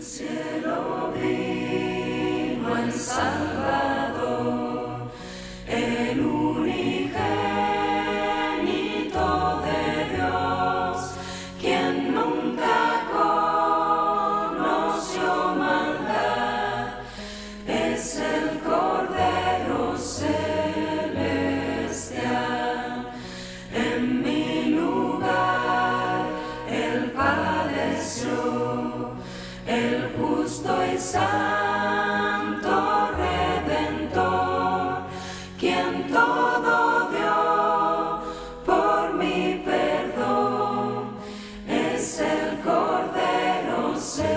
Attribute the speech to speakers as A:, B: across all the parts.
A: cielo vino el Salvador, el unigénito de Dios, quien nunca conoció maldad, es el Cordero celestial. En mi lugar Él padeció, el justo y santo Redentor, quien todo dio por mi perdón, es el Cordero celestial.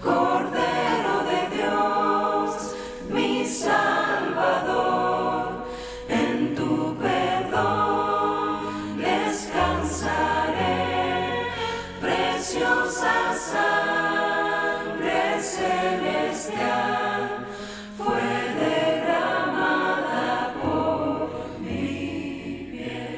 A: Cordero de Dios, mi Salvador, en tu perdón descansaré. Preciosa sangre celestial fue derramada por mi bien.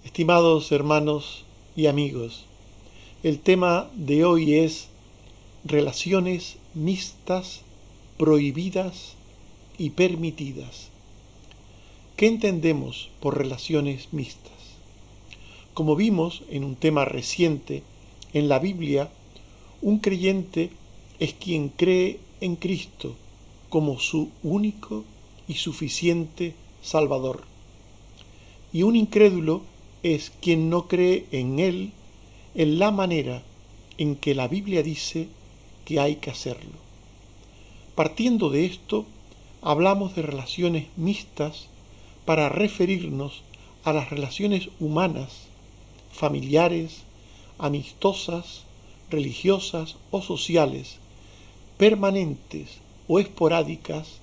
B: Estimados hermanos y amigos, el tema de hoy es relaciones mixtas, prohibidas y permitidas. ¿Qué entendemos por relaciones mixtas? Como vimos en un tema reciente, en la Biblia, un creyente es quien cree en Cristo como su único y suficiente Salvador. Y un incrédulo es quien no cree en Él en la manera en que la Biblia dice que hay que hacerlo. Partiendo de esto, hablamos de relaciones mixtas para referirnos a las relaciones humanas, familiares, amistosas, religiosas o sociales, permanentes o esporádicas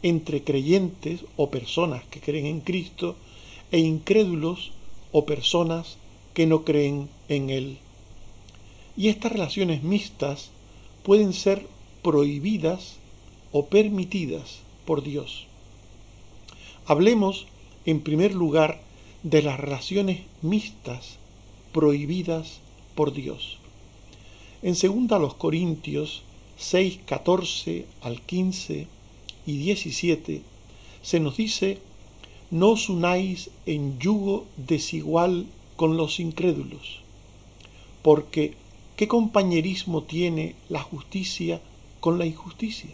B: entre creyentes o personas que creen en Cristo e incrédulos o personas que no creen en Él. Y estas relaciones mixtas pueden ser prohibidas o permitidas por Dios. Hablemos en primer lugar de las relaciones mixtas prohibidas por Dios. En 2 Corintios 6, 14 al 15 y 17 se nos dice: no os unáis en yugo desigual con los incrédulos, porque ¿qué compañerismo tiene la justicia con la injusticia?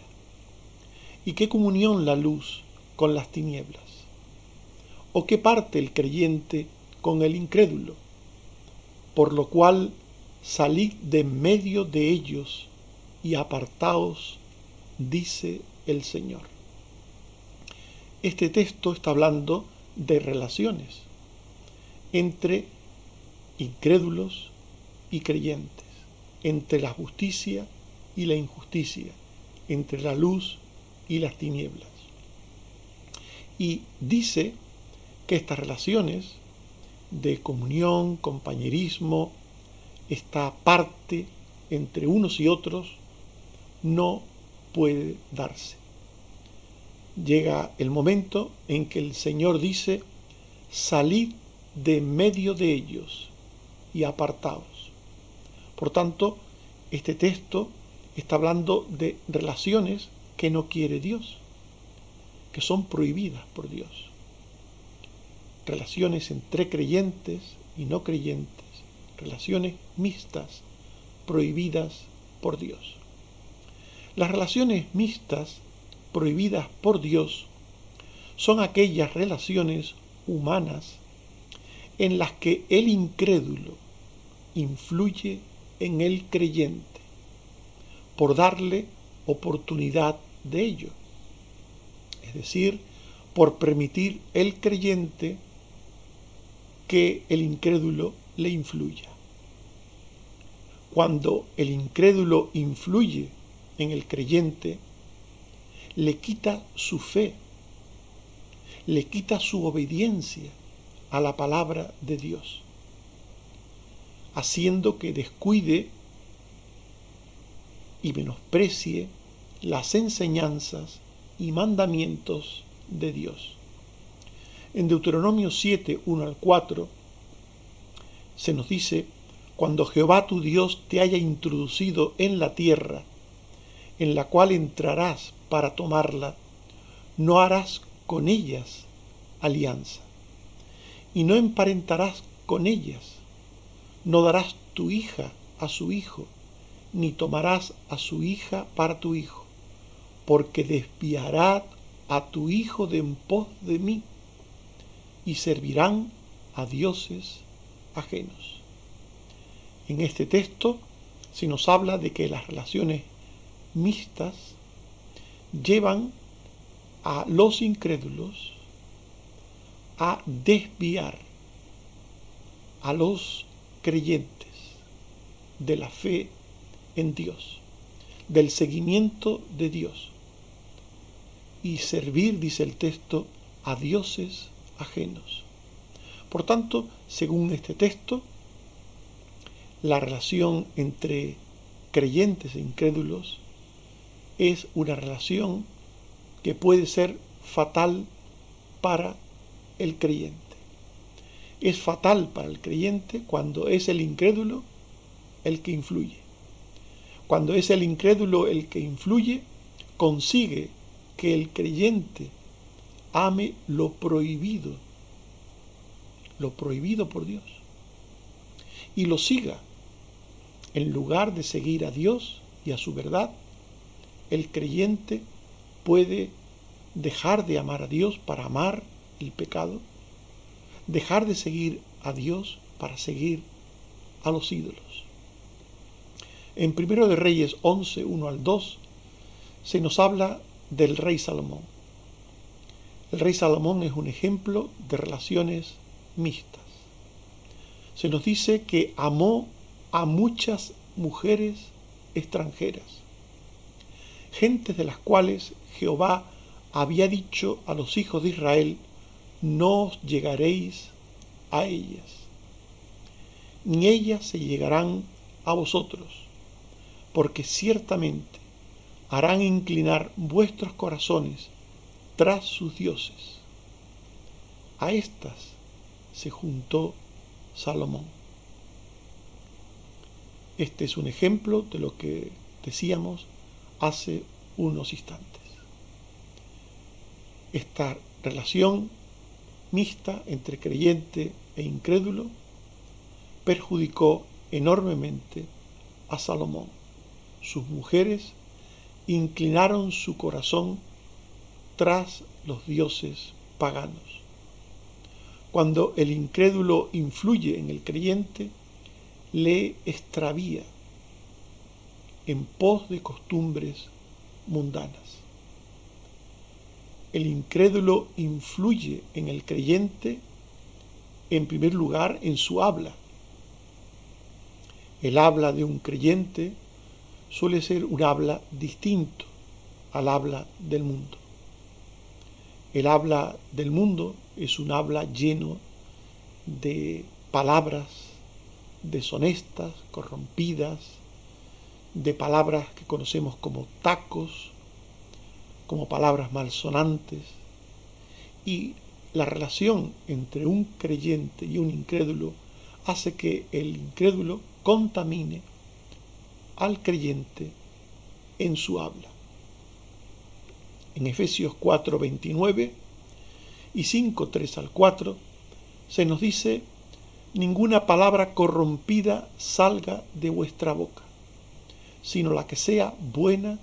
B: ¿Y qué comunión la luz con las tinieblas? ¿O qué parte el creyente con el incrédulo? Por lo cual salid de en medio de ellos y apartaos, dice el Señor. Este texto está hablando de relaciones entre incrédulos y creyentes, entre la justicia y la injusticia, entre la luz y las tinieblas. Y dice que estas relaciones de comunión, compañerismo, esta parte entre unos y otros, no puede darse. Llega el momento en que el Señor dice: salid de medio de ellos y apartaos. Por tanto, este texto está hablando de relaciones que no quiere Dios, que son prohibidas por Dios. Relaciones entre creyentes y no creyentes, relaciones mixtas, prohibidas por Dios. Las relaciones mixtas prohibidas por Dios son aquellas relaciones humanas en las que el incrédulo influye en el creyente por darle oportunidad de ello, es decir, por permitir el creyente que el incrédulo le influya. Cuando el incrédulo influye en el creyente, le quita su fe, le quita su obediencia a la palabra de Dios, haciendo que descuide y menosprecie las enseñanzas y mandamientos de Dios. En Deuteronomio 7, 1 al 4, se nos dice: cuando Jehová tu Dios te haya introducido en la tierra en la cual entrarás para tomarla, no harás con ellas alianza, y no emparentarás con ellas, no darás tu hija a su hijo, ni tomarás a su hija para tu hijo, porque desviará a tu hijo de en pos de mí, y servirán a dioses ajenos. En este texto se nos habla de que las relaciones mixtas llevan a los incrédulos a desviar a los creyentes de la fe en Dios, del seguimiento de Dios, y servir, dice el texto, a dioses ajenos. Por tanto, según este texto, la relación entre creyentes e incrédulos es una relación que puede ser fatal para el creyente. Es fatal para el creyente cuando es el incrédulo el que influye. Cuando es el incrédulo el que influye, consigue que el creyente ame lo prohibido por Dios, y lo siga. En lugar de seguir a Dios y a su verdad, el creyente puede dejar de amar a Dios para amar el pecado, dejar de seguir a Dios para seguir a los ídolos. En 1 de Reyes 11, 1 al 2, se nos habla del rey Salomón. El rey Salomón es un ejemplo de relaciones mixtas. Se nos dice que amó a muchas mujeres extranjeras, gentes de las cuales Jehová había dicho a los hijos de Israel: no os llegaréis a ellas, ni ellas se llegarán a vosotros, porque ciertamente harán inclinar vuestros corazones tras sus dioses. A estas se juntó Salomón. Este es un ejemplo de lo que decíamos hace unos instantes. Esta relación mixta entre creyente e incrédulo perjudicó enormemente a Salomón. Sus mujeres inclinaron su corazón tras los dioses paganos. Cuando el incrédulo influye en el creyente, le extravía en pos de costumbres mundanas. El incrédulo influye en el creyente, en primer lugar, en su habla. El habla de un creyente suele ser un habla distinto al habla del mundo. El habla del mundo es un habla lleno de palabras deshonestas, corrompidas, de palabras que conocemos como tacos, como palabras malsonantes, y la relación entre un creyente y un incrédulo hace que el incrédulo contamine al creyente en su habla. En Efesios 4, 29 y 5, 3 al 4 se nos dice: ninguna palabra corrompida salga de vuestra boca, sino la que sea buena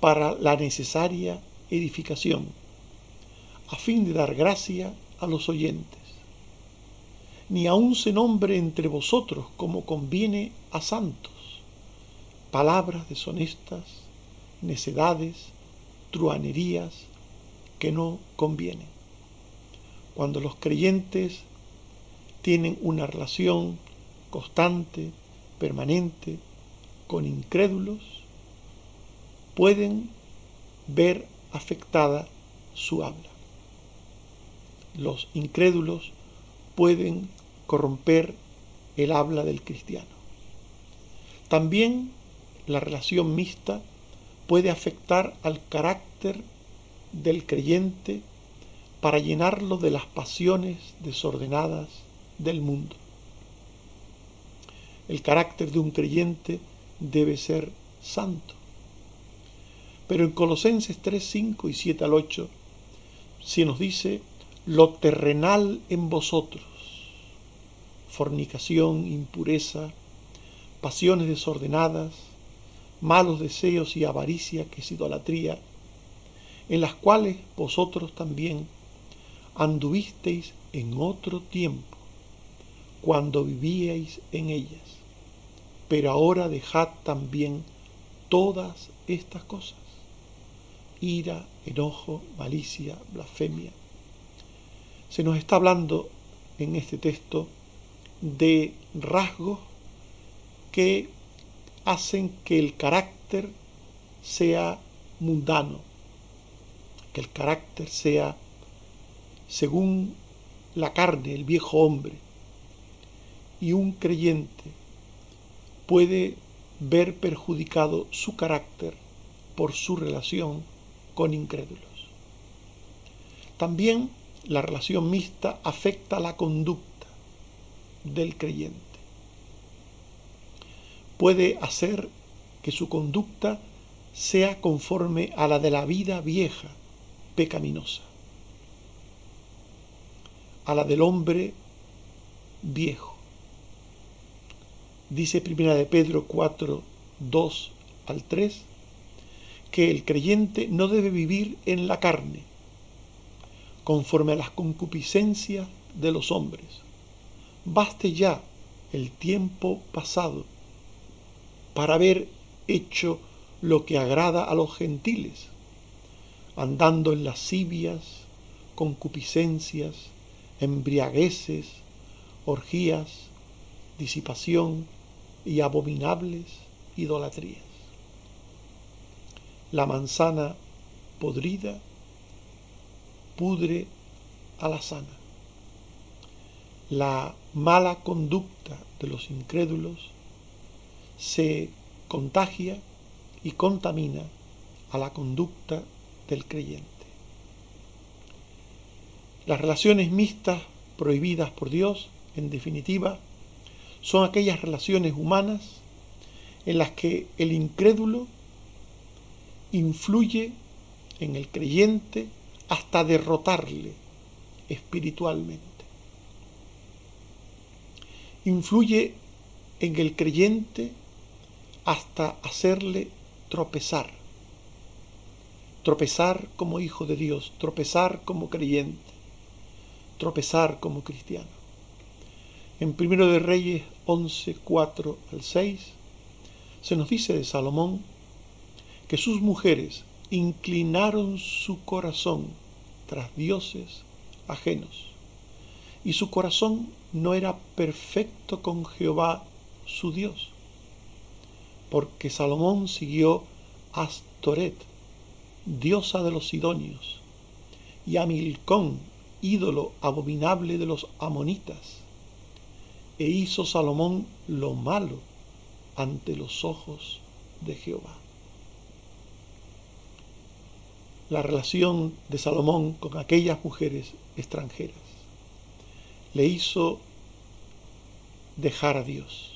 B: para la necesaria edificación, a fin de dar gracia a los oyentes. Ni aun se nombre entre vosotros como conviene a santos, palabras deshonestas, necedades, truhanerías que no convienen. Cuando los creyentes tienen una relación constante, permanente, con incrédulos, pueden ver afectada su habla. Los incrédulos pueden corromper el habla del cristiano. También la relación mixta puede afectar al carácter del creyente para llenarlo de las pasiones desordenadas del mundo. El carácter de un creyente debe ser santo. Pero en Colosenses 3, 5 y 7 al 8 se nos dice: lo terrenal en vosotros, fornicación, impureza, pasiones desordenadas, malos deseos y avaricia, que es idolatría, en las cuales vosotros también anduvisteis en otro tiempo, cuando vivíais en ellas. Pero ahora dejad también todas estas cosas: ira, enojo, malicia, blasfemia. Se nos está hablando en este texto de rasgos que hacen que el carácter sea mundano, que el carácter sea según la carne, el viejo hombre. Y un creyente puede ver perjudicado su carácter por su relación con incrédulos. También la relación mixta afecta la conducta del creyente. Puede hacer que su conducta sea conforme a la de la vida vieja, pecaminosa, a la del hombre viejo. Dice 1 de Pedro 4, 2 al 3, que el creyente no debe vivir en la carne, conforme a las concupiscencias de los hombres. Baste ya el tiempo pasado para haber hecho lo que agrada a los gentiles, andando en lascivias, concupiscencias, embriagueces, orgías, disipación y abominables idolatrías. La manzana podrida pudre a la sana. La mala conducta de los incrédulos se contagia y contamina a la conducta del creyente. Las relaciones mixtas prohibidas por Dios, en definitiva, son aquellas relaciones humanas en las que el incrédulo influye en el creyente hasta derrotarle espiritualmente. Influye en el creyente hasta hacerle tropezar. Tropezar como hijo de Dios, tropezar como creyente, tropezar como cristiano. En 1 de Reyes 11, 4 al 6, se nos dice de Salomón que sus mujeres inclinaron su corazón tras dioses ajenos, y su corazón no era perfecto con Jehová su Dios, porque Salomón siguió a Astoret, diosa de los sidonios, y a Milcón, ídolo abominable de los amonitas, e hizo Salomón lo malo ante los ojos de Jehová. La relación de Salomón con aquellas mujeres extranjeras le hizo dejar a Dios,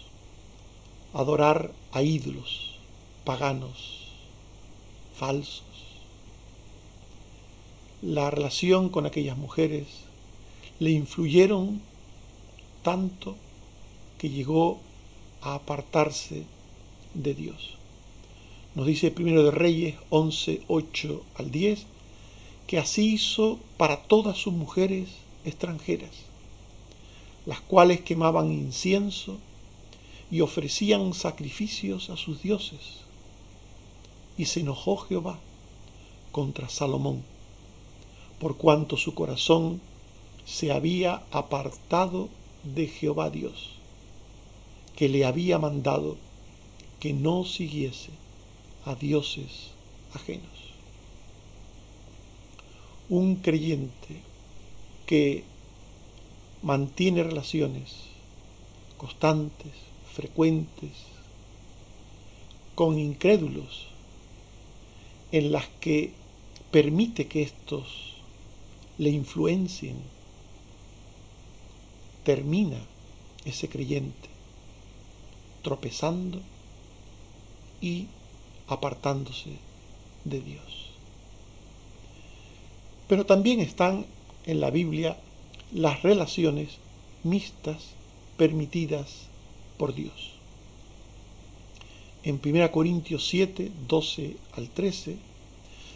B: adorar a ídolos paganos, falsos. La relación con aquellas mujeres le influyeron tanto que llegó a apartarse de Dios. Nos dice Primero de Reyes 11, 8 al 10, que así hizo para todas sus mujeres extranjeras, las cuales quemaban incienso y ofrecían sacrificios a sus dioses. Y se enojó Jehová contra Salomón, por cuanto su corazón se había apartado de Jehová Dios, que le había mandado que no siguiese a dioses ajenos. Un creyente que mantiene relaciones constantes, frecuentes, con incrédulos, en las que permite que estos le influencien, termina ese creyente tropezando y apartándose de Dios. Pero también están en la Biblia las relaciones mixtas permitidas por Dios. En 1 Corintios 7, 12 al 13,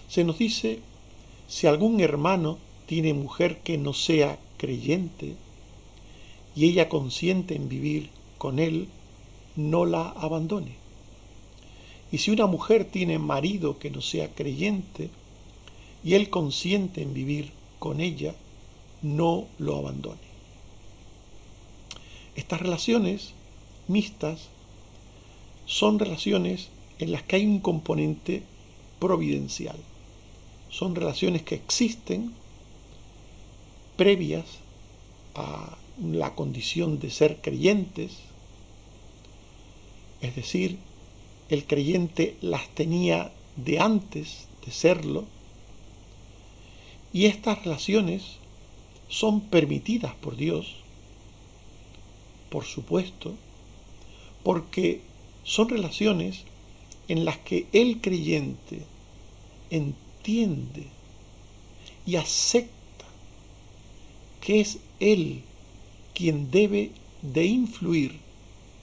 B: se nos dice: si algún hermano tiene mujer que no sea creyente y ella consiente en vivir con él, no la abandone. Y si una mujer tiene marido que no sea creyente y él consiente en vivir con ella, no lo abandone. Estas relaciones mixtas son relaciones en las que hay un componente providencial. Son relaciones que existen previas a la condición de ser creyentes, es decir, el creyente las tenía de antes de serlo, y estas relaciones son permitidas por Dios, por supuesto, porque son relaciones en las que el creyente entiende y acepta que es él quien debe de influir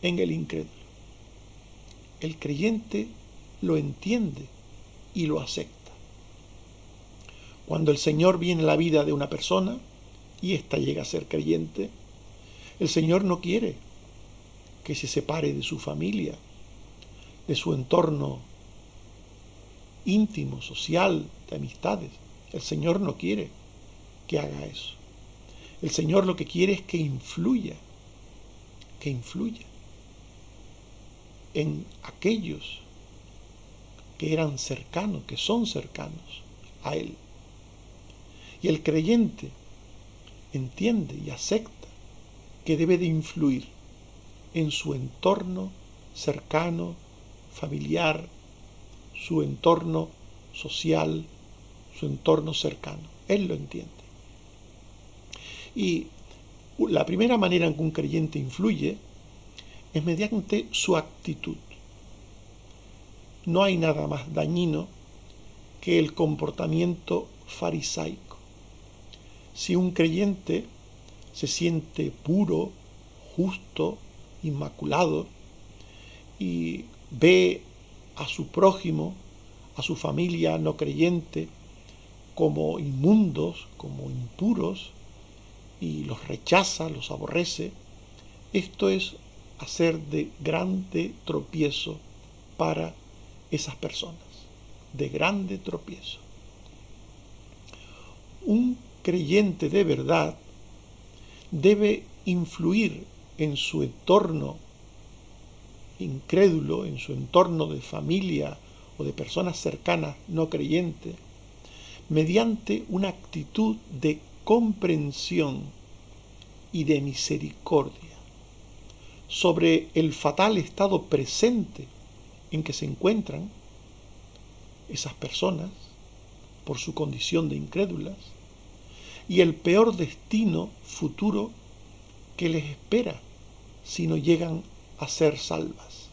B: en el incrédulo. El creyente lo entiende y lo acepta. Cuando el Señor viene a la vida de una persona y ésta llega a ser creyente, el Señor no quiere que se separe de su familia, de su entorno íntimo, social, de amistades. El Señor no quiere que haga eso. El Señor lo que quiere es que influya en aquellos que eran cercanos, que son cercanos a Él. Y el creyente entiende y acepta que debe de influir en su entorno cercano, familiar, su entorno social, su entorno cercano. Él lo entiende. Y la primera manera en que un creyente influye es mediante su actitud. No hay nada más dañino que el comportamiento farisaico. Si un creyente se siente puro, justo, inmaculado, y ve a su prójimo, a su familia no creyente, como inmundos, como impuros, y los rechaza, los aborrece, esto es hacer de grande tropiezo para esas personas, de grande tropiezo. Un creyente de verdad debe influir en su entorno incrédulo, en su entorno de familia o de personas cercanas no creyentes, mediante una actitud de comprensión y de misericordia sobre el fatal estado presente en que se encuentran esas personas por su condición de incrédulas y el peor destino futuro que les espera si no llegan a ser salvas.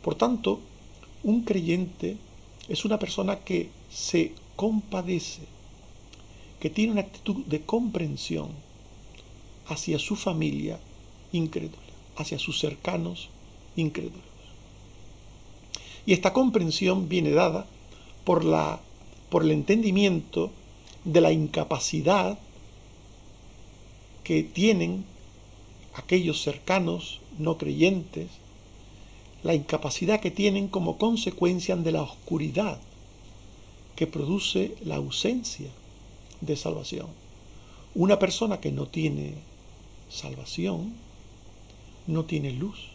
B: Por tanto, un creyente es una persona que se compadece, que tiene una actitud de comprensión hacia su familia incrédula, hacia sus cercanos incrédulos. Y esta comprensión viene dada por el entendimiento de la incapacidad que tienen aquellos cercanos no creyentes, la incapacidad que tienen como consecuencia de la oscuridad que produce la ausencia de salvación. Una persona que no tiene salvación, no tiene luz,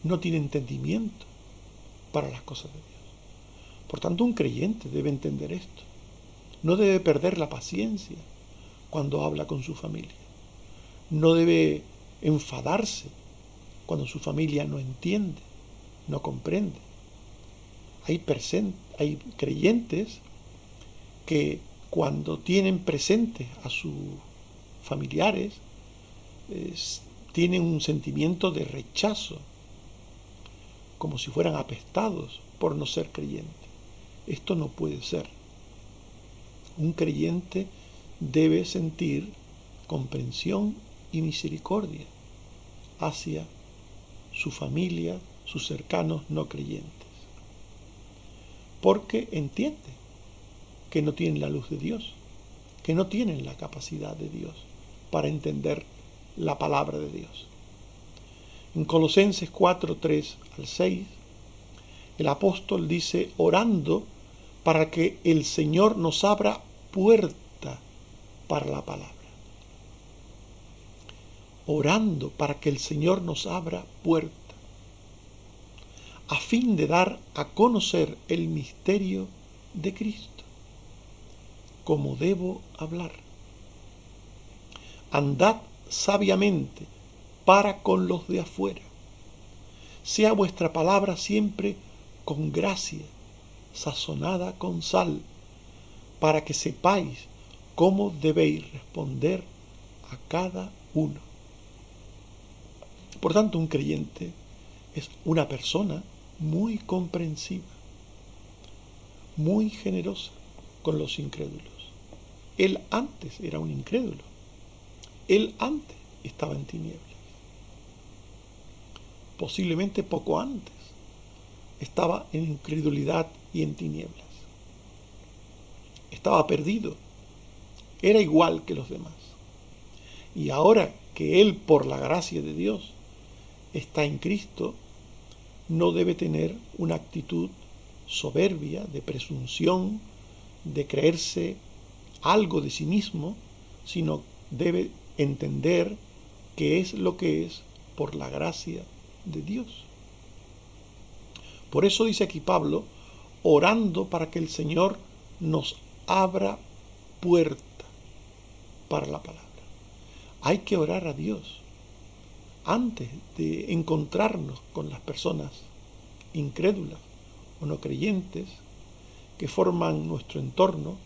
B: no tiene entendimiento para las cosas de Dios. Por tanto, un creyente debe entender esto. No debe perder la paciencia cuando habla con su familia. No debe enfadarse cuando su familia no entiende, no comprende. Hay creyentes que cuando tienen presentes a sus familiares tienen un sentimiento de rechazo, como si fueran apestados por no ser creyentes. Esto no puede ser. Un creyente debe sentir comprensión y misericordia hacia su familia, sus cercanos no creyentes, porque entiende que no tienen la luz de Dios, que no tienen la capacidad de Dios para entender la palabra de Dios. En Colosenses 4, 3 al 6, el apóstol dice, orando para que el Señor nos abra puerta para la palabra. Orando para que el Señor nos abra puerta, a fin de dar a conocer el misterio de Cristo, como debo hablar. Andad sabiamente para con los de afuera. Sea vuestra palabra siempre con gracia, sazonada con sal, para que sepáis cómo debéis responder a cada uno. Por tanto, un creyente es una persona muy comprensiva, muy generosa con los incrédulos. Él antes era un incrédulo. Él antes estaba en tinieblas. Posiblemente poco antes estaba en incredulidad y en tinieblas. Estaba perdido. Era igual que los demás. Y ahora que él, por la gracia de Dios, está en Cristo, no debe tener una actitud soberbia, de presunción, de creerse algo de sí mismo, sino debe entender que es lo que es por la gracia de Dios. Por eso dice aquí Pablo, orando para que el Señor nos abra puerta para la palabra. Hay que orar a Dios antes de encontrarnos con las personas incrédulas o no creyentes que forman nuestro entorno.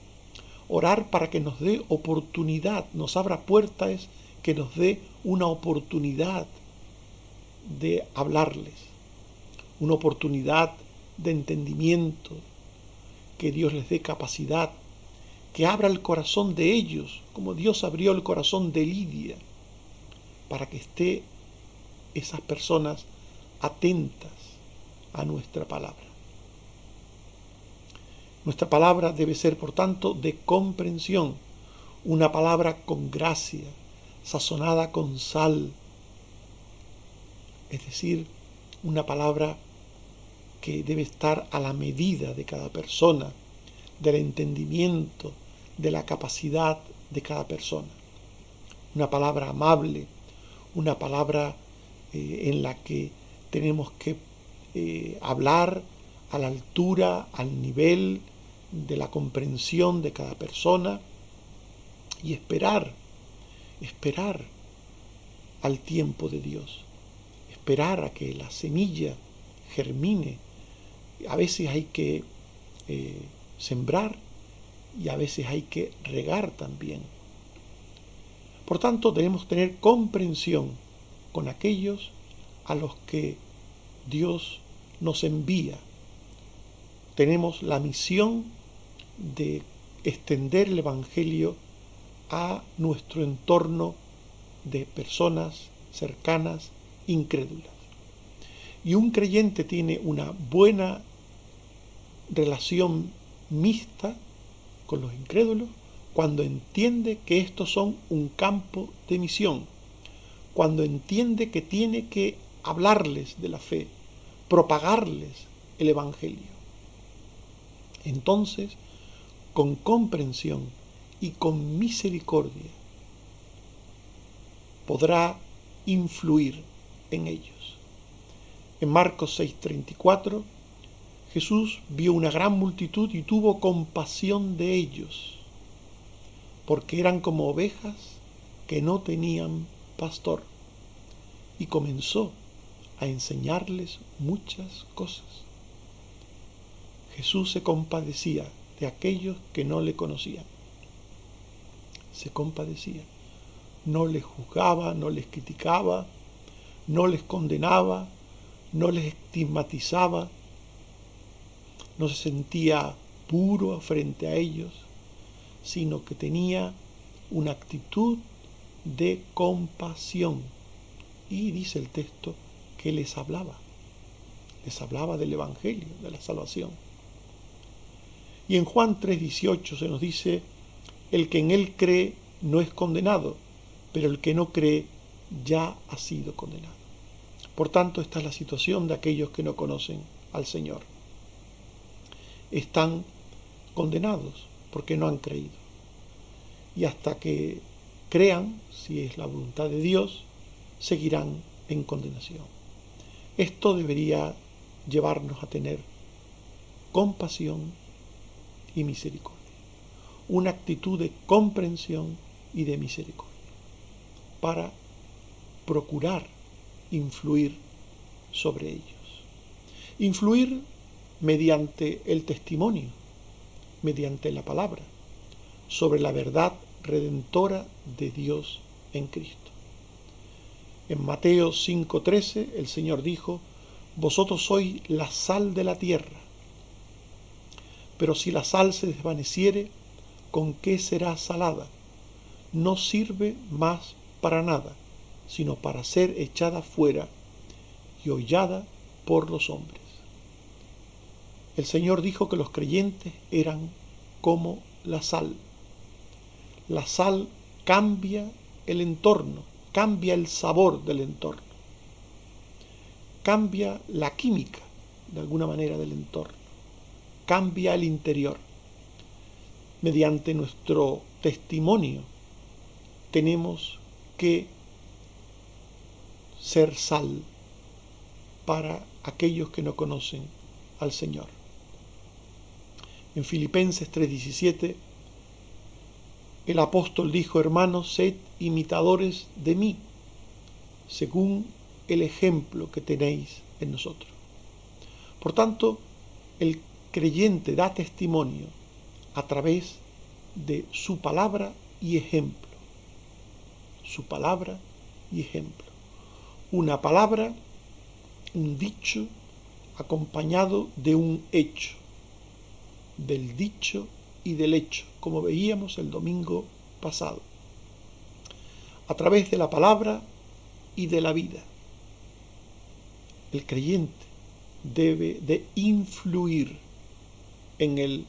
B: Orar para que nos dé oportunidad, nos abra puertas, que nos dé una oportunidad de hablarles, una oportunidad de entendimiento, que Dios les dé capacidad, que abra el corazón de ellos, como Dios abrió el corazón de Lidia, para que esté esas personas atentas a nuestra palabra. Nuestra palabra debe ser, por tanto, de comprensión, una palabra con gracia, sazonada con sal, es decir, una palabra que debe estar a la medida de cada persona, del entendimiento, de la capacidad de cada persona. Una palabra amable, una palabra en la que tenemos que hablar a la altura, al nivel de la comprensión de cada persona y esperar al tiempo de Dios, esperar a que la semilla germine. A veces hay que sembrar y a veces hay que regar también. Por tanto, debemos tener comprensión con aquellos a los que Dios nos envía. Tenemos la misión de extender el Evangelio a nuestro entorno de personas cercanas, incrédulas. Y un creyente tiene una buena relación mixta con los incrédulos cuando entiende que estos son un campo de misión, cuando entiende que tiene que hablarles de la fe, propagarles el Evangelio. Entonces, con comprensión y con misericordia, podrá influir en ellos. En Marcos 6:34, Jesús vio una gran multitud y tuvo compasión de ellos, porque eran como ovejas que no tenían pastor, y comenzó a enseñarles muchas cosas. Jesús se compadecía de aquellos que no le conocían. Se compadecía. No les juzgaba, no les criticaba, no les condenaba, no les estigmatizaba, no se sentía puro frente a ellos, sino que tenía una actitud de compasión. Y dice el texto que les hablaba del Evangelio, de la salvación. Y en Juan 3:18 se nos dice: el que en él cree no es condenado, pero el que no cree ya ha sido condenado. Por tanto, esta es la situación de aquellos que no conocen al Señor. Están condenados porque no han creído. Y hasta que crean, si es la voluntad de Dios, seguirán en condenación. Esto debería llevarnos a tener compasión y misericordia. Una actitud de comprensión y de misericordia para procurar influir sobre ellos. Influir mediante el testimonio, mediante la palabra, sobre la verdad redentora de Dios en Cristo. En Mateo 5:13 el Señor dijo: vosotros sois la sal de la tierra, pero si la sal se desvaneciere, ¿con qué será salada? No sirve más para nada, sino para ser echada fuera y hollada por los hombres. El Señor dijo que los creyentes eran como la sal. La sal cambia el entorno, cambia el sabor del entorno, cambia la química, de alguna manera, del entorno, cambia el interior. Mediante nuestro testimonio tenemos que ser sal para aquellos que no conocen al Señor. En Filipenses 3:17 el apóstol dijo: hermanos, sed imitadores de mí, según el ejemplo que tenéis en nosotros. Por tanto, el creyente da testimonio a través de su palabra y ejemplo. Su palabra y ejemplo. Una palabra, un dicho, acompañado de un hecho. Del dicho y del hecho, como veíamos el domingo pasado. A través de la palabra y de la vida. El creyente debe de influir en el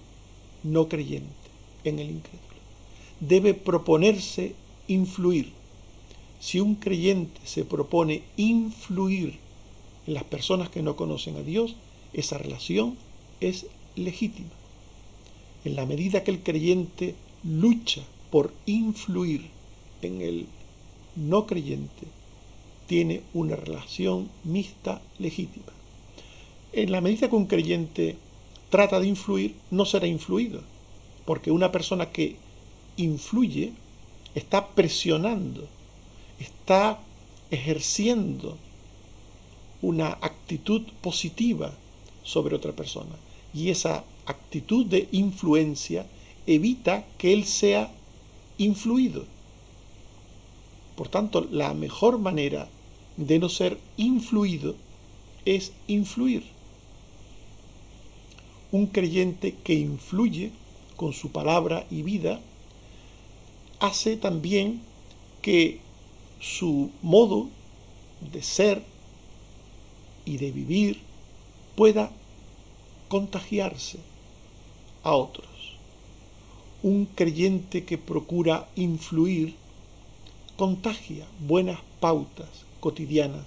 B: no creyente, en el incrédulo. Debe proponerse influir. Si un creyente se propone influir en las personas que no conocen a Dios, esa relación es legítima. En la medida que el creyente lucha por influir en el no creyente, tiene una relación mixta legítima. En la medida que un creyente trata de influir, no será influido, porque una persona que influye está presionando, está ejerciendo una actitud positiva sobre otra persona, y esa actitud de influencia evita que él sea influido. Por tanto, la mejor manera de no ser influido es influir. Un creyente que influye con su palabra y vida hace también que su modo de ser y de vivir pueda contagiarse a otros. Un creyente que procura influir contagia buenas pautas cotidianas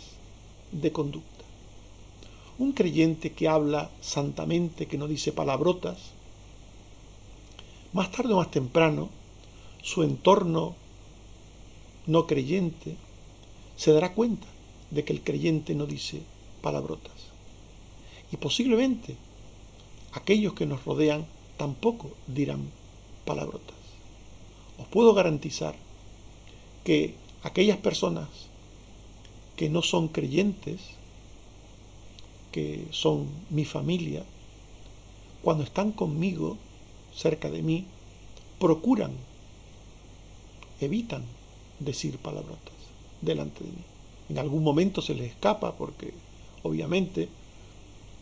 B: de conducta. Un creyente que habla santamente, que no dice palabrotas, más tarde o más temprano, su entorno no creyente se dará cuenta de que el creyente no dice palabrotas. Y posiblemente aquellos que nos rodean tampoco dirán palabrotas. Os puedo garantizar que aquellas personas que no son creyentes, que son mi familia, cuando están conmigo, cerca de mí, evitan decir palabrotas delante de mí. En algún momento se les escapa porque obviamente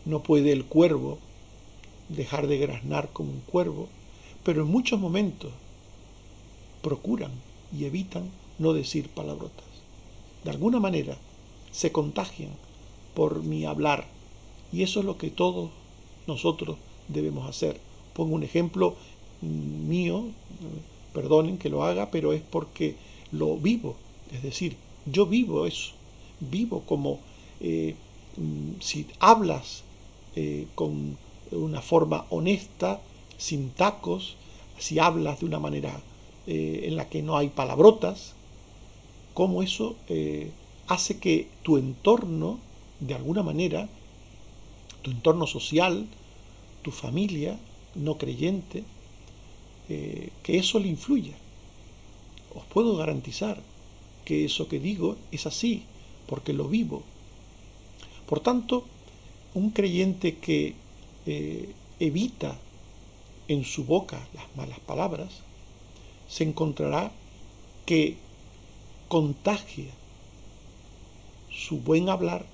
B: no puede el cuervo dejar de graznar como un cuervo, pero en muchos momentos procuran y evitan no decir palabrotas. De alguna manera se contagian por mi hablar, y eso es lo que todos nosotros debemos hacer. Pongo un ejemplo mío, perdonen que lo haga, pero es porque lo vivo. Es decir, yo vivo eso, vivo como si hablas con una forma honesta, sin tacos, si hablas de una manera en la que no hay palabrotas, cómo eso hace que tu entorno, de alguna manera, tu entorno social, tu familia no creyente, que eso le influya. Os puedo garantizar que eso que digo es así, porque lo vivo. Por tanto, un creyente que evita en su boca las malas palabras, se encontrará que contagia su buen hablar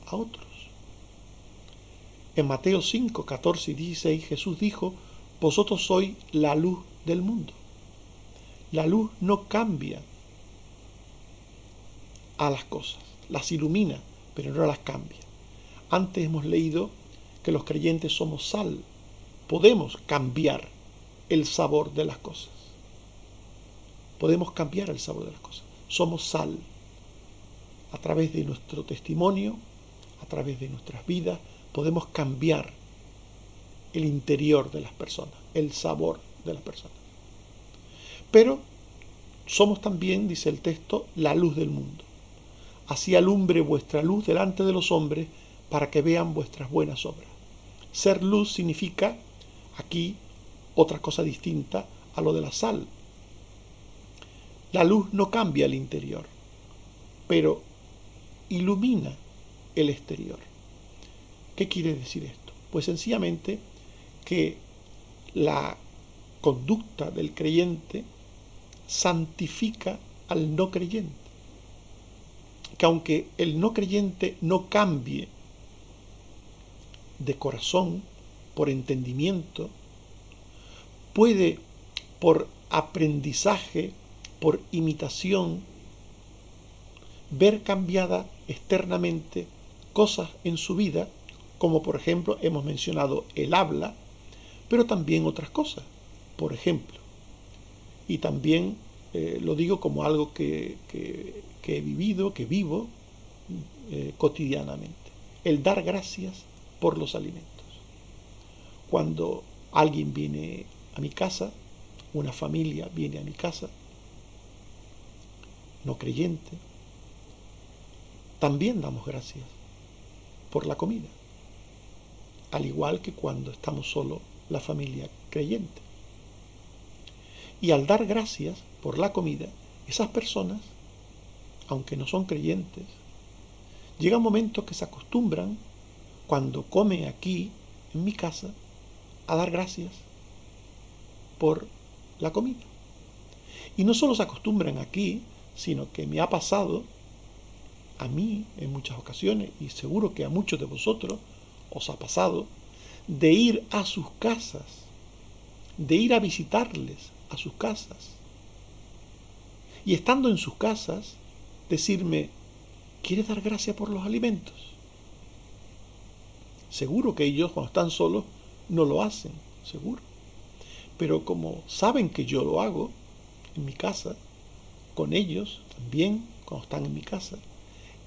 B: a otros. En Mateo 5, 14 y 16 Jesús dijo: vosotros sois la luz del mundo. La luz no cambia a las cosas, las ilumina, pero no las cambia. Antes hemos leído que los creyentes somos sal. Podemos cambiar el sabor de las cosas. Podemos cambiar el sabor de las cosas. Somos sal. A través de nuestro testimonio, a través de nuestras vidas, podemos cambiar el interior de las personas, el sabor de las personas. Pero somos también, dice el texto, la luz del mundo. Así alumbre vuestra luz delante de los hombres para que vean vuestras buenas obras. Ser luz significa aquí otra cosa distinta a lo de la sal. La luz no cambia el interior, pero ilumina el exterior. ¿Qué quiere decir esto? Pues sencillamente que la conducta del creyente santifica al no creyente. Que aunque el no creyente no cambie de corazón, por entendimiento, puede por aprendizaje, por imitación, ver cambiada externamente cosas en su vida, como por ejemplo hemos mencionado el habla, pero también otras cosas, por ejemplo. Y también lo digo como algo que he vivido, que vivo cotidianamente. El dar gracias por los alimentos. Cuando alguien viene a mi casa, una familia viene a mi casa, no creyente, también damos gracias por la comida, al igual que cuando estamos solo la familia creyente. Y al dar gracias por la comida, esas personas, aunque no son creyentes, llega un momento que se acostumbran, cuando comen aquí en mi casa, a dar gracias por la comida. Y no solo se acostumbran aquí, sino que me ha pasado a mí en muchas ocasiones, y seguro que a muchos de vosotros os ha pasado, de ir a sus casas, de ir a visitarles a sus casas, y estando en sus casas, decirme: ¿quieres dar gracias por los alimentos? Seguro que ellos cuando están solos no lo hacen, seguro. Pero como saben que yo lo hago en mi casa, con ellos también, cuando están en mi casa,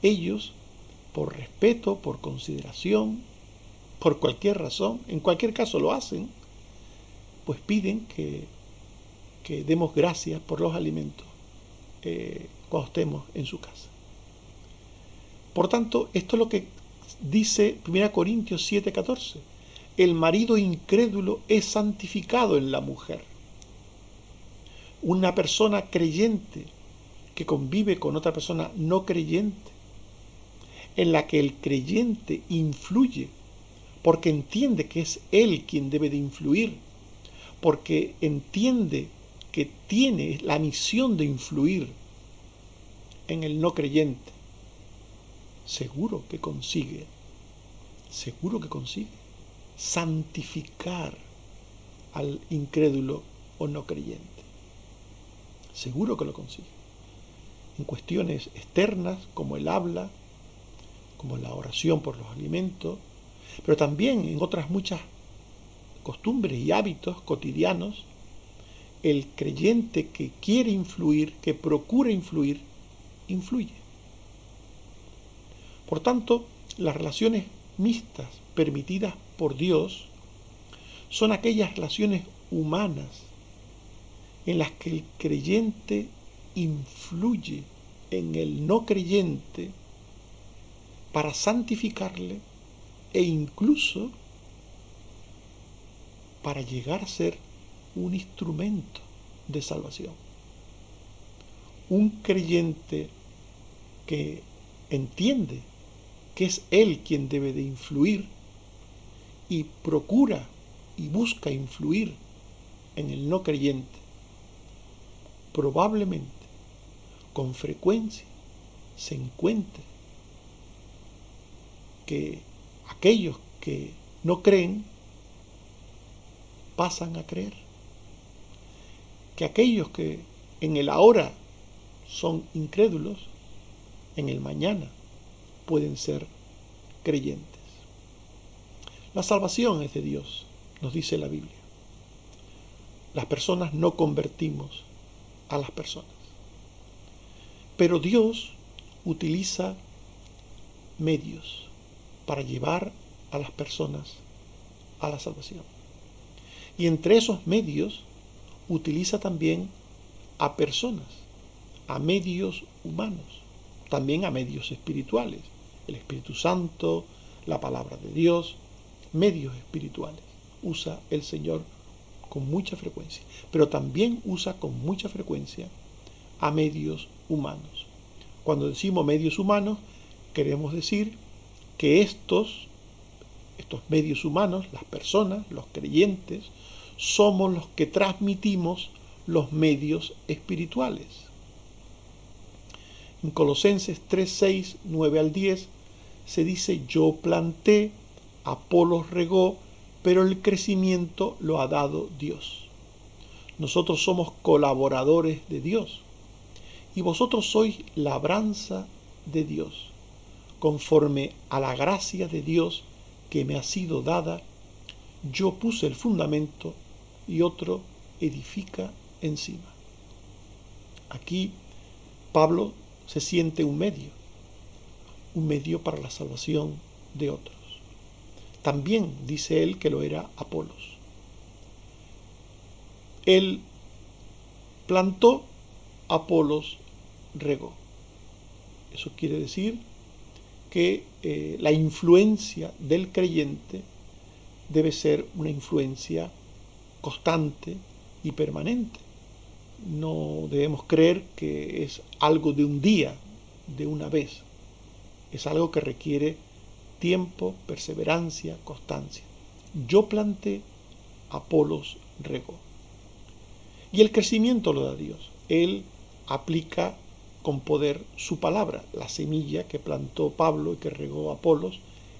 B: ellos, por respeto, por consideración, por cualquier razón, en cualquier caso lo hacen, pues piden que demos gracias por los alimentos cuando estemos en su casa. Por tanto, esto es lo que dice 1 Corintios 7:14. El marido incrédulo es santificado en la mujer. Una persona creyente que convive con otra persona no creyente, en la que el creyente influye, porque entiende que es él quien debe de influir, porque entiende que tiene la misión de influir en el no creyente, seguro que consigue santificar al incrédulo o no creyente. Seguro que lo consigue. En cuestiones externas, como el habla, como la oración por los alimentos, pero también en otras muchas costumbres y hábitos cotidianos, el creyente que quiere influir, que procura influir, influye. Por tanto, las relaciones mixtas permitidas por Dios son aquellas relaciones humanas en las que el creyente influye en el no creyente para santificarle e incluso para llegar a ser un instrumento de salvación. Un creyente que entiende que es él quien debe de influir y procura y busca influir en el no creyente, probablemente, con frecuencia, se encuentre que aquellos que no creen pasan a creer, que aquellos que en el ahora son incrédulos, en el mañana pueden ser creyentes. La salvación es de Dios, nos dice la Biblia. Las personas no convertimos a las personas. Pero Dios utiliza medios para llevar a las personas a la salvación. Y entre esos medios utiliza también a personas, a medios humanos, también a medios espirituales. El Espíritu Santo, la palabra de Dios, medios espirituales usa el Señor con mucha frecuencia, pero también usa con mucha frecuencia a medios humanos. Cuando decimos medios humanos, queremos decir que estos medios humanos, las personas, los creyentes, somos los que transmitimos los medios espirituales. En Colosenses 3:6, 9 al 10, se dice: yo planté, Apolos regó, pero el crecimiento lo ha dado Dios. Nosotros somos colaboradores de Dios y vosotros sois labranza de Dios, conforme a la gracia de Dios que me ha sido dada. Yo puse el fundamento y otro edifica encima. Aquí Pablo se siente un medio para la salvación de otros. También dice él que lo era Apolos. Él plantó, Apolos regó. Eso quiere decir que la influencia del creyente debe ser una influencia constante y permanente. No debemos creer que es algo de un día, de una vez. Es algo que requiere tiempo, perseverancia, constancia. Yo planté, Apolos regó. Y el crecimiento lo da Dios. Él aplica con poder su palabra. La semilla que plantó Pablo y que regó Apolos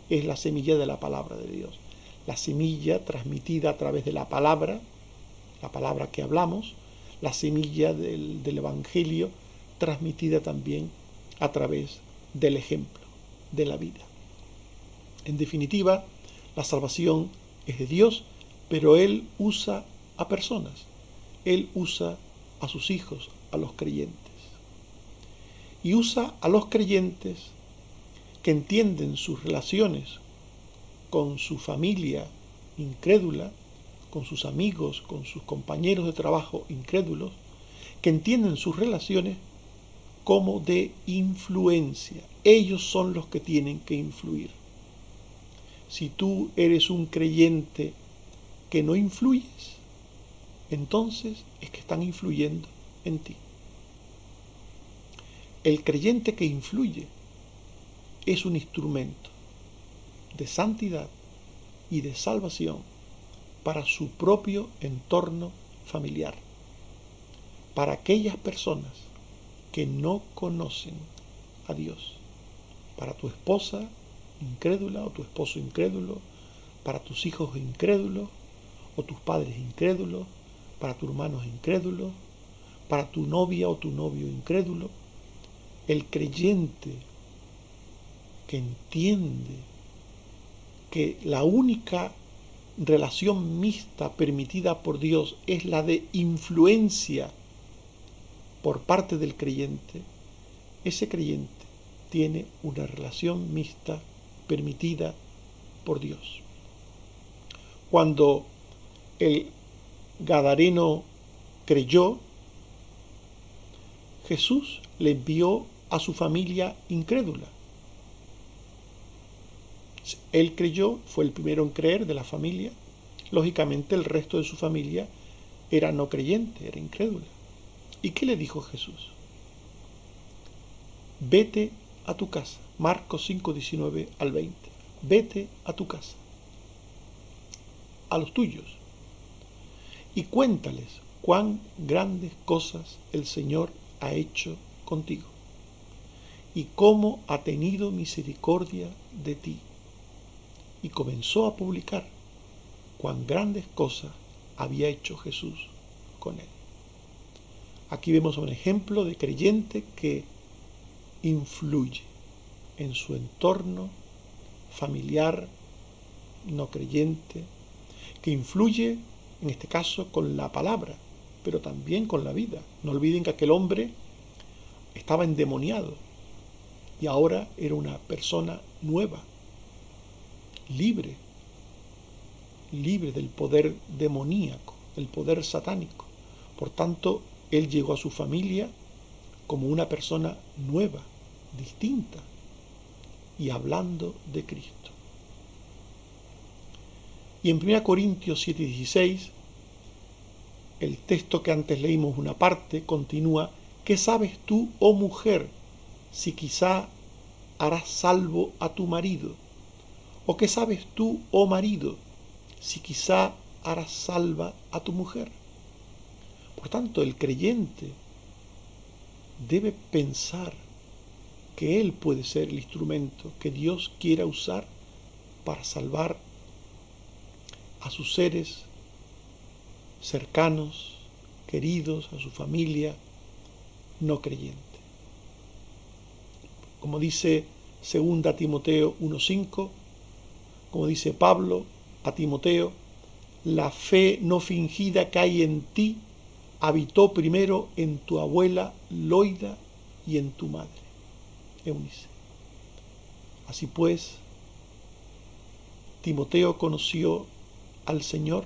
B: es la semilla de la palabra de Dios. La semilla transmitida a través de la palabra que hablamos, la semilla del Evangelio transmitida también a través del ejemplo, de la vida. En definitiva, La salvación es de Dios, pero Él usa a personas. Él usa a sus hijos, a los creyentes. Y usa a los creyentes que entienden sus relaciones con su familia incrédula, con sus amigos, con sus compañeros de trabajo incrédulos, que entienden sus relaciones como de influencia. Ellos son los que tienen que influir. Si tú eres un creyente que no influyes, entonces es que están influyendo en ti. El creyente que influye es un instrumento de santidad y de salvación para su propio entorno familiar, para aquellas personas que no conocen a Dios, para tu esposa incrédula o tu esposo incrédulo, para tus hijos incrédulos o tus padres incrédulos, para tus hermanos incrédulos, para tu novia o tu novio incrédulo. El creyente que entiende que la única relación mixta permitida por Dios es la de influencia por parte del creyente, ese creyente tiene una relación mixta permitida por Dios. Cuando el gadareno creyó, Jesús le envió a su familia incrédula. Él creyó, fue el primero en creer de la familia. Lógicamente el resto de su familia era no creyente, era incrédula. ¿Y qué le dijo Jesús? Vete a tu casa. Marcos 5, 19 al 20. Vete a tu casa, a los tuyos, y cuéntales cuán grandes cosas el Señor ha hecho contigo y cómo ha tenido misericordia de ti. Y comenzó a publicar cuán grandes cosas había hecho Jesús con él. Aquí vemos un ejemplo de creyente que influye en su entorno familiar no creyente, que influye en este caso con la palabra, pero también con la vida. No olviden que aquel hombre estaba endemoniado y ahora era una persona nueva, libre del poder demoníaco, del poder satánico. Por tanto, él llegó a su familia como una persona nueva, distinta, y hablando de Cristo. Y en 1 Corintios 7:16, el texto que antes leímos una parte, continúa: ¿qué sabes tú, oh mujer, si quizá harás salvo a tu marido? ¿O qué sabes tú, oh marido, si quizá harás salva a tu mujer? Por tanto, el creyente debe pensar que él puede ser el instrumento que Dios quiera usar para salvar a sus seres cercanos, queridos, a su familia no creyente. Como dice 2 Timoteo 1:5, como dice Pablo a Timoteo, la fe no fingida que hay en ti habitó primero en tu abuela Loida y en tu madre Eunice. Así pues, Timoteo conoció al Señor,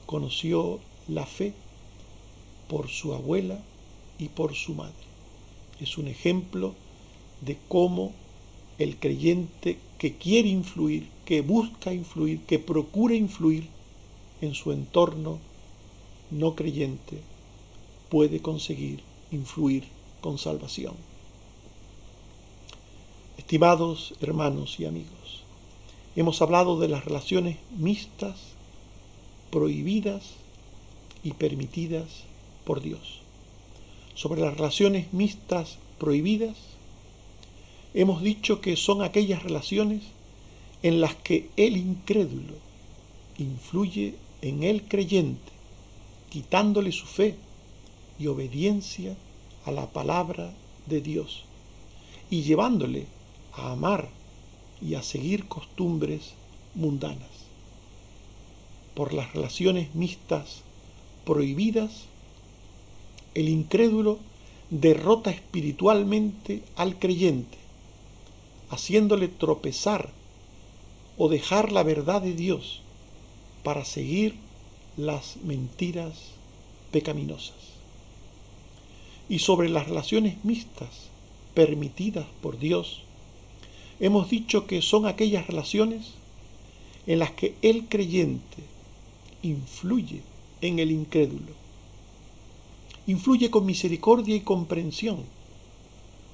B: conoció la fe por su abuela y por su madre. Es un ejemplo de cómo el creyente que quiere influir, que busca influir, que procura influir en su entorno no creyente, puede conseguir influir con salvación. Estimados hermanos y amigos, hemos hablado de las relaciones mixtas, prohibidas y permitidas por Dios. Sobre las relaciones mixtas prohibidas, hemos dicho que son aquellas relaciones en las que el incrédulo influye en el creyente, quitándole su fe y obediencia a la palabra de Dios y llevándole a amar y a seguir costumbres mundanas. Por las relaciones mixtas prohibidas, el incrédulo derrota espiritualmente al creyente, haciéndole tropezar o dejar la verdad de Dios para seguir las mentiras pecaminosas. Y sobre las relaciones mixtas permitidas por Dios, hemos dicho que son aquellas relaciones en las que el creyente influye en el incrédulo. Influye con misericordia y comprensión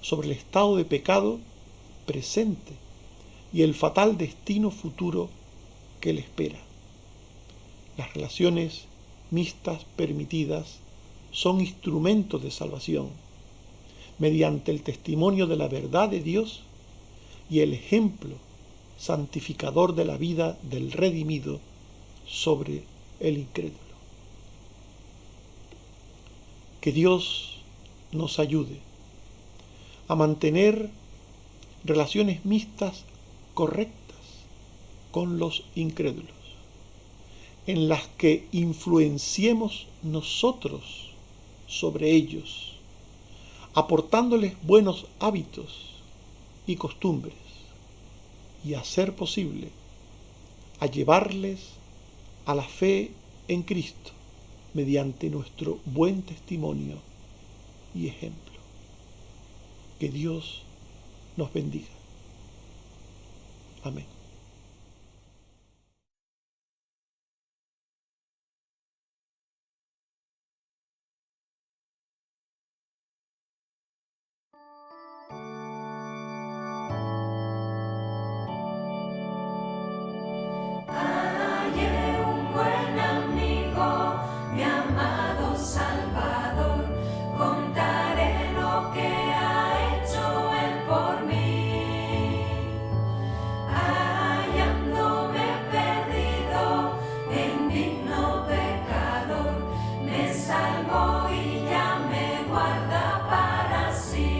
B: sobre el estado de pecado presente y el fatal destino futuro que le espera. Las relaciones mixtas permitidas son instrumentos de salvación mediante el testimonio de la verdad de Dios y el ejemplo santificador de la vida del redimido sobre el incrédulo. Que Dios nos ayude a mantener relaciones mixtas correctas con los incrédulos, en las que influenciemos nosotros sobre ellos, aportándoles buenos hábitos y costumbres, y a ser posible, a llevarles a la fe en Cristo mediante nuestro buen testimonio y ejemplo. Que Dios nos bendiga. Amén.
A: Hallé un buen amigo, mi amado Salvador, contaré lo que ha hecho Él por mí. Hallándome perdido en digno pecador, me salvó y ya me guarda para sí.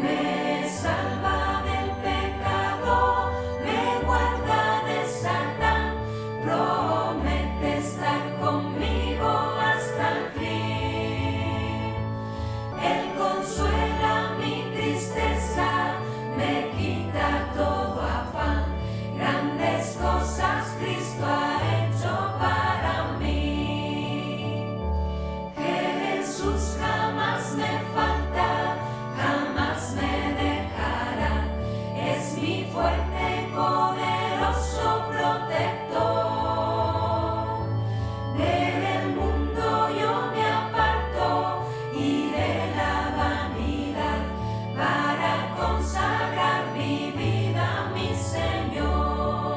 A: Me salva del pecado, me guarda de Satán, promete estar conmigo hasta el fin. Él consuela mi tristeza, me quita todo afán, grandes cosas Cristo ha hecho para mí. Jesús jamás me falta, jamás me dejará, es mi fuerte y poderoso protector. Del mundo yo me aparto y de la vanidad para consagrar mi vida a mi Señor.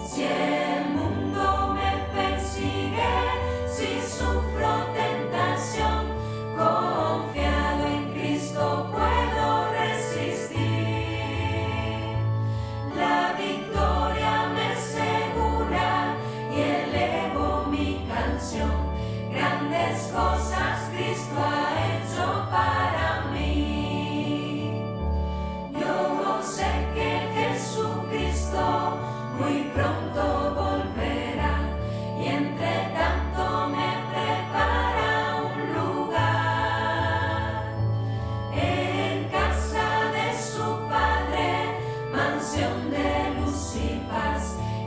A: Si el mundo me persigue, si sufro tentación, confiado en Cristo puedo resistir. La victoria me segura y elevo mi canción. Grandes cosas Cristo ha hecho para mí. Yo sé que Jesucristo muy pronto volverá y entre tanto me prepara un lugar en casa de su Padre, mansión de luz y paz.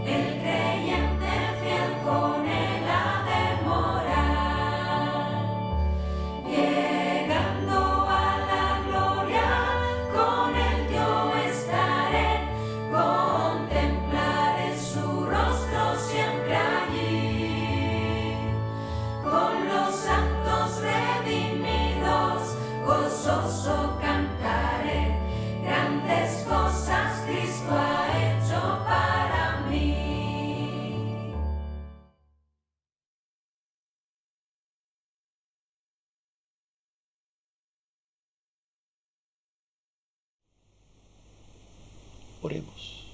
A: El creyente fiel con él ha de morar. Llegando a la gloria, con él yo estaré, contemplaré su rostro siempre allí. Con los santos redimidos, gozoso cantaré, grandes cosas Cristo ha hecho para mí.
B: Oremos.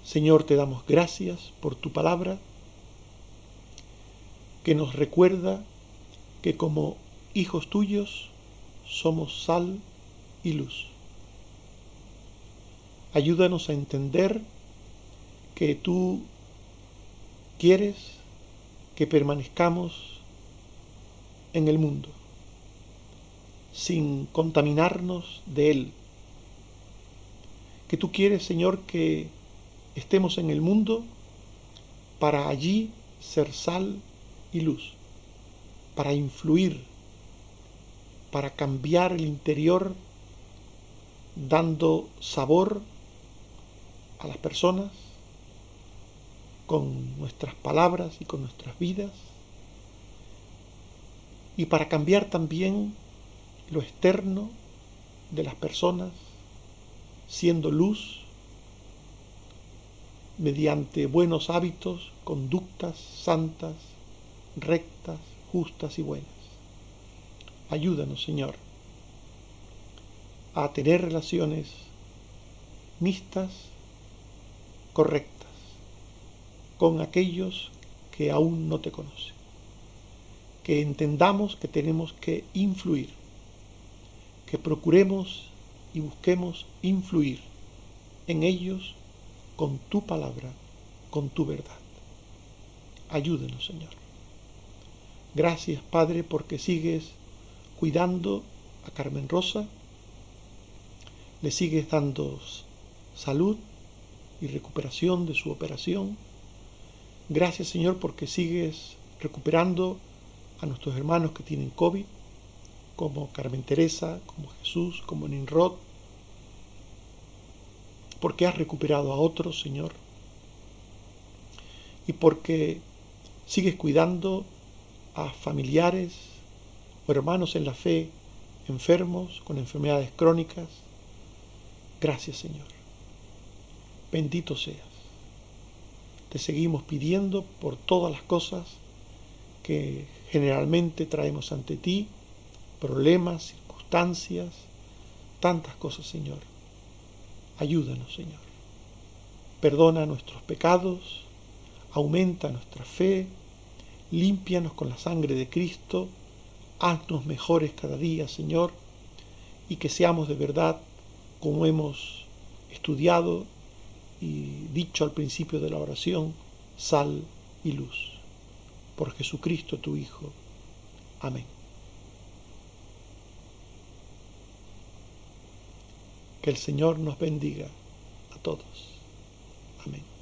B: Señor, te damos gracias por tu palabra, que nos recuerda que como hijos tuyos somos sal y luz. Ayúdanos a entender que tú quieres que permanezcamos en el mundo, sin contaminarnos de él. Que tú quieres, Señor, que estemos en el mundo para allí ser sal y luz, para influir, para cambiar el interior, dando sabor a las personas con nuestras palabras y con nuestras vidas, y para cambiar también lo externo de las personas, siendo luz mediante buenos hábitos, conductas santas, rectas, justas y buenas. Ayúdanos, Señor, a tener relaciones mixtas, correctas, con aquellos que aún no te conocen. Que entendamos que tenemos que influir, que procuremos y busquemos influir en ellos con tu palabra, con tu verdad. Ayúdenos, Señor. Gracias, Padre, porque sigues cuidando a Carmen Rosa, le sigues dando salud y recuperación de su operación. Gracias, Señor, porque sigues recuperando a nuestros hermanos que tienen COVID, como Carmen Teresa, como Jesús, como Ninrod, porque has recuperado a otros, Señor, y porque sigues cuidando a familiares o hermanos en la fe enfermos con enfermedades crónicas. Gracias, Señor. Bendito seas. Te seguimos pidiendo por todas las cosas que generalmente traemos ante ti, problemas, circunstancias, tantas cosas, Señor. Ayúdanos, Señor. Perdona nuestros pecados, aumenta nuestra fe, límpianos con la sangre de Cristo, haznos mejores cada día, Señor, y que seamos de verdad, como hemos estudiado y dicho al principio de la oración, sal y luz. Por Jesucristo tu Hijo. Amén. Que el Señor nos bendiga a todos. Amén.